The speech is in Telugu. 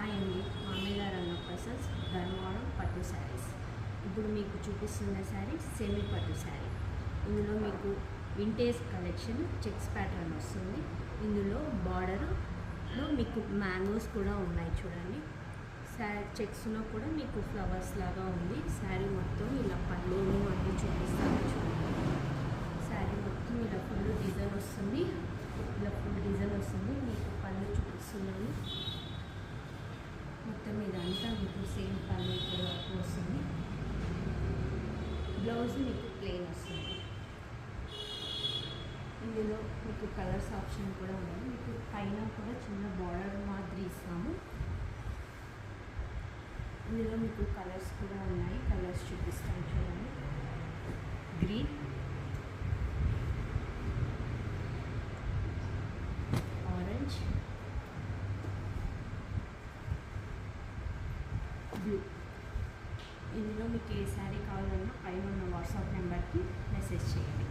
హాయ్ అండి, మామయ్య రంగ ప్రసాద్ ధర్మవరం పట్టు శారీస్. ఇప్పుడు మీకు చూపిస్తున్న శారీ సెమీ పట్టు శారీ. ఇందులో మీకు వింటేజ్ కలెక్షన్ చెక్స్ ప్యాటర్న్ వస్తుంది. ఇందులో బార్డర్లో మీకు మ్యాంగోస్ కూడా ఉన్నాయి చూడండి. శారీ చెక్స్లో కూడా మీకు ఫ్లవర్స్ లాగా ఉంది. శారీ మొత్తం ఇలా పళ్ళును అన్నీ చూపిస్తాను చూడండి. శారీ మొత్తం ఇలా ఫుల్ డిజైన్ వస్తుంది. మీకు పళ్ళు చూపిస్తున్నాను. మొత్తం ఇదంతా మీకు సేమ్ పళ్ళు ఇక్కడ వరకు వస్తుంది. బ్లౌజ్ మీకు ప్లెయిన్ వస్తుంది. ఇందులో మీకు కలర్స్ ఆప్షన్ కూడా ఉంది. మీకు పైన కూడా చిన్న బార్డర్ మాదిరి ఇస్తాము. ఇందులో మీకు కలర్స్ కూడా ఉన్నాయి. కలర్స్ చూపిస్తాను చూడండి. Green, orange, blue. ఇందులో మీకు ఏ శారీ కావాలన్నా పైన ఉన్న వాట్సాప్ నెంబర్కి మెసేజ్ చేయండి.